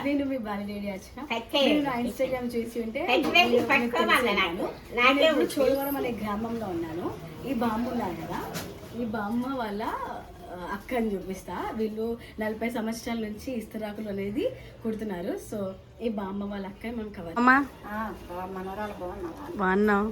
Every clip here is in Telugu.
నేను మీ బాలడేడి వచ్చిన నా ఇన్స్టాగ్రామ్ చూసి ఉంటే చోడవరం అనే గ్రామంలో ఉన్నాను. ఈ బామ్మ ఉన్నారు కదా, ఈ బామ్మ వాళ్ళ అక్క అని చూపిస్తా. వీళ్ళు 40 సంవత్సరాల నుంచి ఇస్తరాకులు అనేది కుడుతున్నారు. సో ఈ బామ్మ వాళ్ళ అక్క మనం కవర్. బాగున్నావు?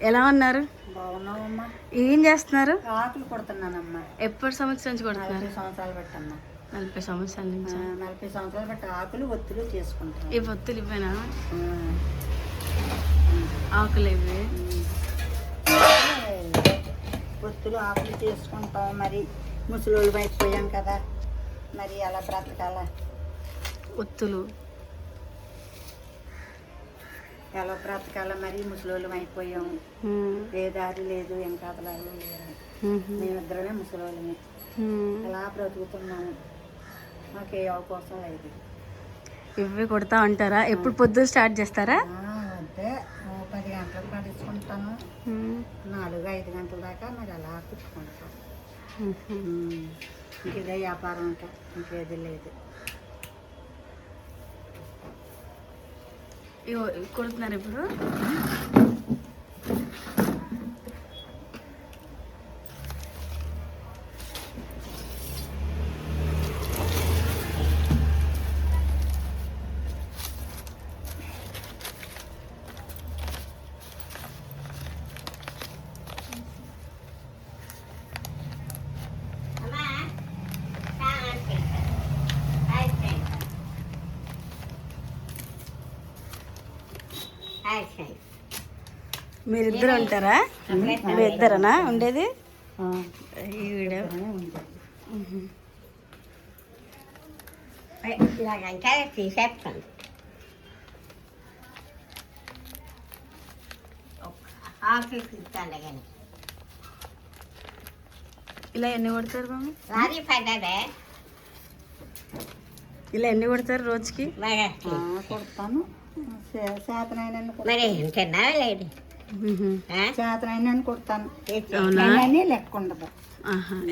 ఎలా ఉన్నారు? బాగున్నావమ్మా. ఏం చేస్తున్నారు? ఆకులు కుడుతున్నానమ్మా. ఎప్పటి సంవత్సరం నుంచి కుడుతున్నారు? 40 సంవత్సరాలు పెట్టమ్మా. 40 సంవత్సరాల నుంచి. 40 సంవత్సరాలు బట్టి ఆకులు ఒత్తులు చేసుకుంటాను. ఈ ఒత్తులు ఇవ్వేనా? ఆకులు ఇవి ఒత్తులు ఆకులు చేసుకుంటాం. మరి ముసలోళ్ళు అయిపోయాం కదా, మరి అలా బ్రతకాల. ఒత్తులు ఎలా బ్రతకాల, మరి ముసలోళ్ళు అయిపోయాం. ఏ దారి లేదు, ఇంకా లేదు. మేమిద్దరమే ముసలోళ్ళని ఎలా బ్రతుకుతున్నాము. మాకు ఏ అవకాశం లేదు. ఇవి కుడతా ఉంటారా? ఎప్పుడు పొద్దున్న స్టార్ట్ చేస్తారా? అంటే 10 గంటలకు పట్టించుకుంటాను. 4-5 గంటల దాకా మరి అలా కుట్టుకుంటాను. ఇంకేదే వ్యాపారం ఉంటా, ఇంకేది లేదు. కుడుతున్నారు ఇప్పుడు? మీరిద్దరు ఉంటారా? మీ ఇద్దరనా ఉండేది? ఇలాగంటే తీసేస్తాను. ఆకులు తింటాను కానీ ఇలా ఎన్ని కొడతారు మమ్మీ? రాజీ పడ్డదే. ఇలా ఎన్ని కొడతారు రోజుకి? కొడతాను. మరి తిన్నావా లేదు? చేతనైనా కొడతాను. లెక్క ఉండదు.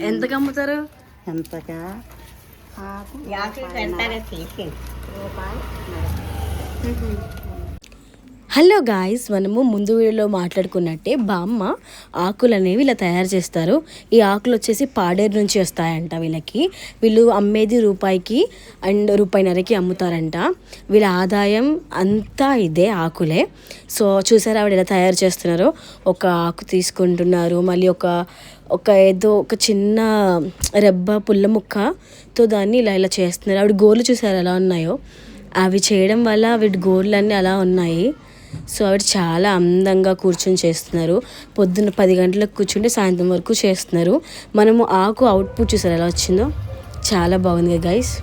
ఎంతకు అమ్ముతారు? ఎంతగా ఆకులు తింటారో తీసి రూపాయలు. హలో గాయ్స్, మనము ముందు వీడియోలో మాట్లాడుకున్నట్టే బామ్మ ఆకులు అనేవి ఇలా తయారు చేస్తారు. ఈ ఆకులు వచ్చేసి పాడేరు నుంచి వస్తాయంట వీళ్ళకి. వీళ్ళు అమ్మేది రూపాయికి అండ్ రూపాయిన్నరకి అమ్ముతారంట. వీళ్ళ ఆదాయం అంతా ఇదే ఆకులే. సో చూసారా ఆవిడ ఎలా తయారు చేస్తున్నారో. ఒక ఆకు తీసుకుంటున్నారు, మళ్ళీ ఒక ఏదో ఒక చిన్న రెబ్బ పుల్ల ముక్కతో దాన్ని ఇలా ఇలా చేస్తున్నారు. ఆవిడ గోర్లు చూసారు ఎలా ఉన్నాయో. అవి చేయడం వల్ల వీటి గోర్లన్నీ అలా ఉన్నాయి. సో ఆవిడ చాలా అందంగా కూర్చొని చేస్తున్నారు. పొద్దున్న 10 గంటలకు కూర్చుంటే సాయంత్రం వరకు చేస్తున్నారు. మనము ఆకు అవుట్పుట్ చూసారు ఎలా వచ్చిందో, చాలా బాగుంది గైస్.